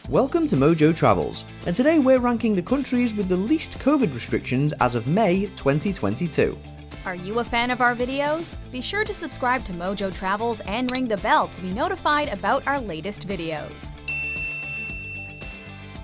Welcome to Mojo Travels, and today we're ranking the countries with the least COVID restrictions as of May 2022. Are you a fan of our videos? Be sure to subscribe to Mojo Travels and ring the bell to be notified about our latest videos.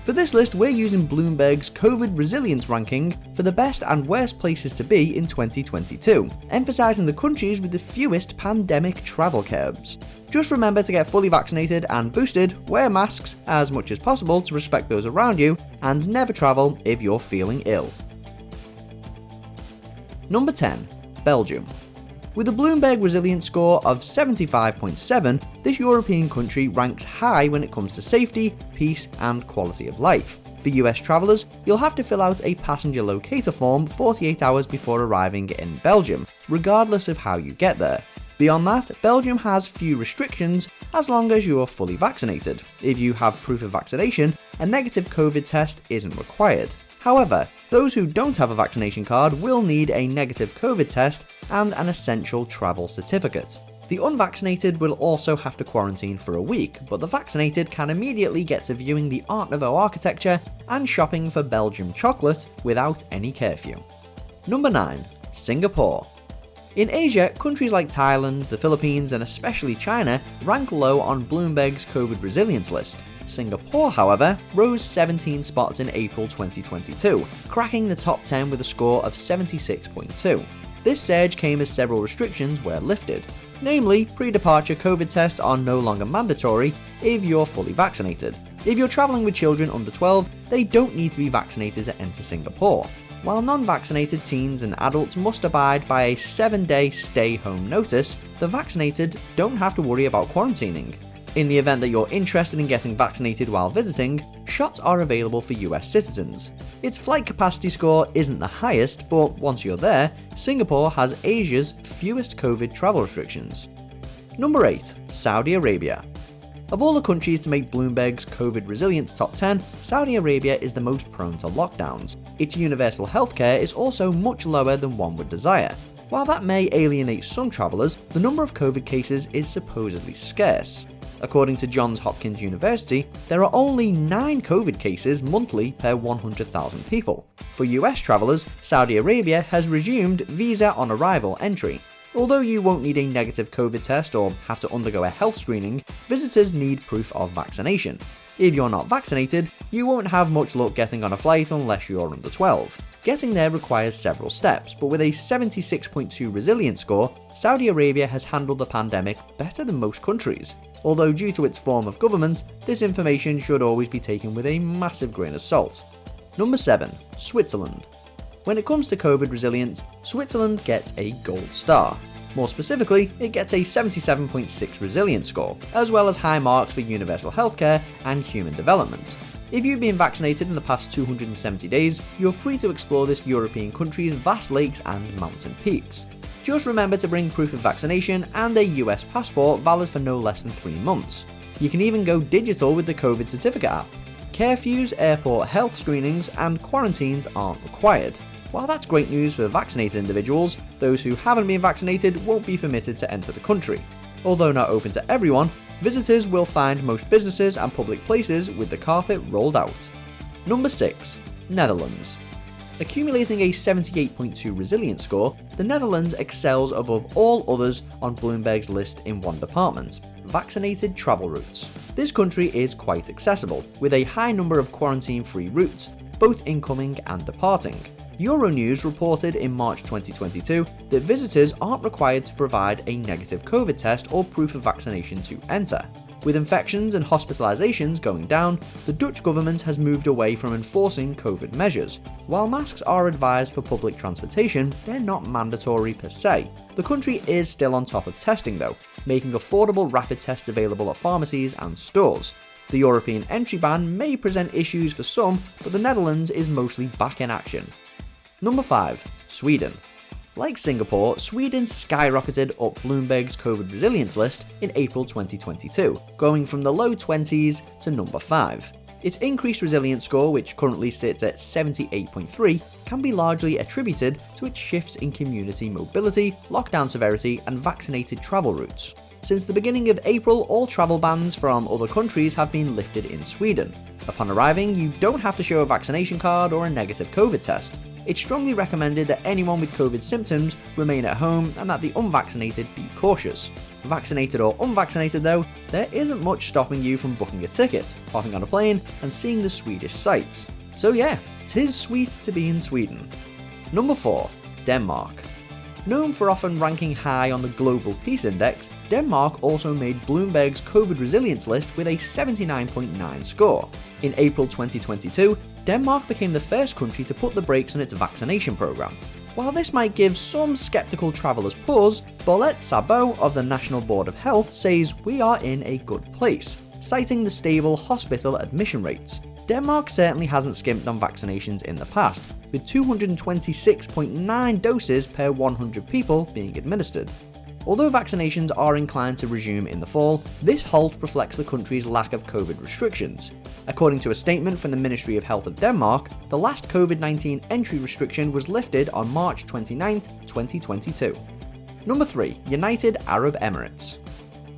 For this list, we're using Bloomberg's COVID resilience ranking for the best and worst places to be in 2022, emphasizing the countries with the fewest pandemic travel curbs. Just remember to get fully vaccinated and boosted, wear masks as much as possible to respect those around you, and never travel if you're feeling ill. Number 10. Belgium. With a Bloomberg resilience score of 75.7, this European country ranks high when it comes to safety, peace, and quality of life. For US travellers, you'll have to fill out a passenger locator form 48 hours before arriving in Belgium, regardless of how you get there. Beyond that, Belgium has few restrictions as long as you are fully vaccinated. If you have proof of vaccination, a negative COVID test isn't required. However, those who don't have a vaccination card will need a negative COVID test and an essential travel certificate. The unvaccinated will also have to quarantine for a week, but the vaccinated can immediately get to viewing the Art Nouveau architecture and shopping for Belgium chocolate without any curfew. Number 9. Singapore. In Asia, countries like Thailand, the Philippines, and especially China rank low on Bloomberg's COVID resilience list. Singapore, however, rose 17 spots in April 2022, cracking the top 10 with a score of 76.2. This surge came as several restrictions were lifted. Namely, pre-departure COVID tests are no longer mandatory if you're fully vaccinated. If you're travelling with children under 12, they don't need to be vaccinated to enter Singapore. While non-vaccinated teens and adults must abide by a 7-day stay-home notice, the vaccinated don't have to worry about quarantining. In the event that you're interested in getting vaccinated while visiting, shots are available for US citizens. Its flight capacity score isn't the highest, but once you're there, Singapore has Asia's fewest COVID travel restrictions. Number 8. Saudi Arabia. Of all the countries to make Bloomberg's COVID resilience top 10, Saudi Arabia is the most prone to lockdowns. Its universal healthcare is also much lower than one would desire. While that may alienate some travellers, the number of COVID cases is supposedly scarce. According to Johns Hopkins University, there are only 9 COVID cases monthly per 100,000 people. For US travellers, Saudi Arabia has resumed visa on arrival entry. Although you won't need a negative COVID test or have to undergo a health screening, visitors need proof of vaccination. If you're not vaccinated, you won't have much luck getting on a flight unless you're under 12. Getting there requires several steps, but with a 76.2 resilience score, Saudi Arabia has handled the pandemic better than most countries. Although due to its form of government, this information should always be taken with a massive grain of salt. Number 7. Switzerland. When it comes to COVID resilience, Switzerland gets a gold star. More specifically, it gets a 77.6 resilience score, as well as high marks for universal healthcare and human development. If you've been vaccinated in the past 270 days, you're free to explore this European country's vast lakes and mountain peaks. Just remember to bring proof of vaccination and a US passport valid for no less than 3 months. You can even go digital with the COVID certificate app. Curfews, airport health screenings, and quarantines aren't required. While that's great news for vaccinated individuals, those who haven't been vaccinated won't be permitted to enter the country. Although not open to everyone, visitors will find most businesses and public places with the carpet rolled out. Number 6. Netherlands. Accumulating a 78.2 resilience score, the Netherlands excels above all others on Bloomberg's list in one department: vaccinated travel routes. This country is quite accessible, with a high number of quarantine-free routes, both incoming and departing. Euronews reported in March 2022 that visitors aren't required to provide a negative COVID test or proof of vaccination to enter. With infections and hospitalizations going down, the Dutch government has moved away from enforcing COVID measures. While masks are advised for public transportation, they're not mandatory per se. The country is still on top of testing though, making affordable rapid tests available at pharmacies and stores. The European entry ban may present issues for some, but the Netherlands is mostly back in action. Number 5. Sweden. Like Singapore, Sweden skyrocketed up Bloomberg's COVID resilience list in April 2022, going from the low 20s to number 5. Its increased resilience score, which currently sits at 78.3, can be largely attributed to its shifts in community mobility, lockdown severity, and vaccinated travel routes. Since the beginning of April, all travel bans from other countries have been lifted in Sweden. Upon arriving, you don't have to show a vaccination card or a negative COVID test. It's strongly recommended that anyone with COVID symptoms remain at home and that the unvaccinated be cautious. Vaccinated or unvaccinated though, there isn't much stopping you from booking a ticket, hopping on a plane and seeing the Swedish sights. So yeah, 'tis sweet to be in Sweden. Number 4. Denmark. Known for often ranking high on the Global Peace Index, Denmark also made Bloomberg's COVID resilience list with a 79.9 score. In April 2022, Denmark became the first country to put the brakes on its vaccination program. While this might give some skeptical travellers pause, Bolette Sabot of the National Board of Health says we are in a good place, citing the stable hospital admission rates. Denmark certainly hasn't skimped on vaccinations in the past, with 226.9 doses per 100 people being administered. Although vaccinations are inclined to resume in the fall, this halt reflects the country's lack of COVID restrictions. According to a statement from the Ministry of Health of Denmark, the last COVID-19 entry restriction was lifted on March 29, 2022. Number 3. United Arab Emirates.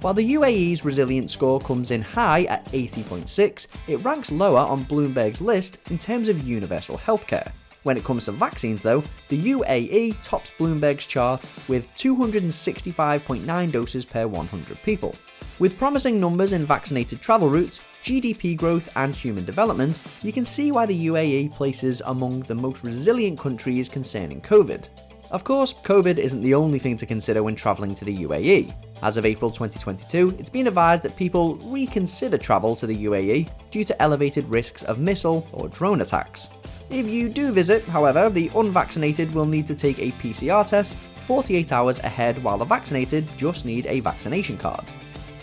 While the UAE's resilience score comes in high at 80.6, it ranks lower on Bloomberg's list in terms of universal healthcare. When it comes to vaccines though, the UAE tops Bloomberg's chart with 265.9 doses per 100 people. With promising numbers in vaccinated travel routes, GDP growth and human development, you can see why the UAE places among the most resilient countries concerning COVID. Of course, COVID isn't the only thing to consider when travelling to the UAE. As of April 2022, it's been advised that people reconsider travel to the UAE due to elevated risks of missile or drone attacks. If you do visit, however, the unvaccinated will need to take a PCR test 48 hours ahead, while the vaccinated just need a vaccination card.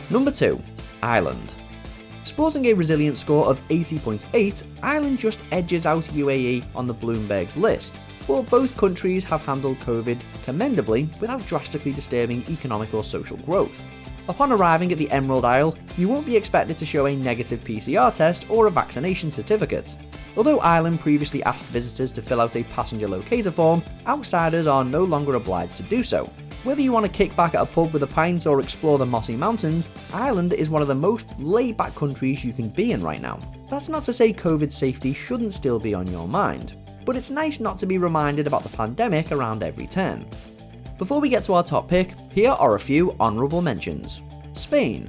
Number 2. Ireland. Sporting a resilience score of 80.8, Ireland just edges out UAE on the Bloomberg's list, but both countries have handled COVID commendably without drastically disturbing economic or social growth. Upon arriving at the Emerald Isle, you won't be expected to show a negative PCR test or a vaccination certificate. Although Ireland previously asked visitors to fill out a passenger locator form, outsiders are no longer obliged to do so. Whether you want to kick back at a pub with a pint or explore the mossy mountains, Ireland is one of the most laid-back countries you can be in right now. That's not to say COVID safety shouldn't still be on your mind, but it's nice not to be reminded about the pandemic around every turn. Before we get to our top pick, here are a few honourable mentions. Spain.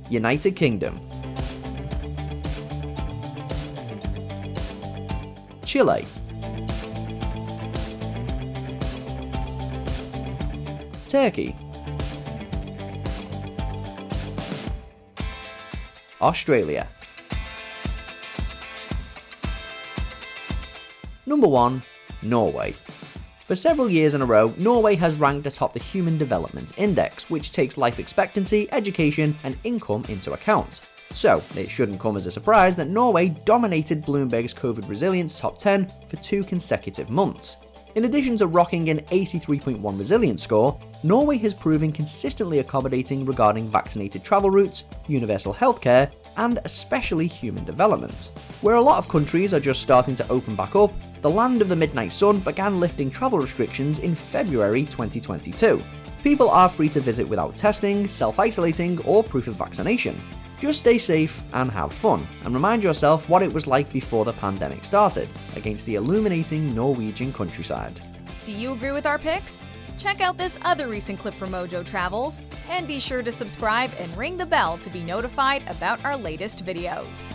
United Kingdom. Chile. Turkey. Australia. Number 1. Norway. For several years in a row, Norway has ranked atop the Human Development Index, which takes life expectancy, education, and income into account. So, it shouldn't come as a surprise that Norway dominated Bloomberg's COVID resilience top 10 for 2 consecutive months. In addition to rocking an 83.1 resilience score, Norway has proven consistently accommodating regarding vaccinated travel routes, universal healthcare, and especially human development. Where a lot of countries are just starting to open back up, the land of the midnight sun began lifting travel restrictions in February 2022. People are free to visit without testing, self-isolating, or proof of vaccination. Just stay safe and have fun, and remind yourself what it was like before the pandemic started, against the illuminating Norwegian countryside. Do you agree with our picks? Check out this other recent clip from Mojo Travels, and be sure to subscribe and ring the bell to be notified about our latest videos.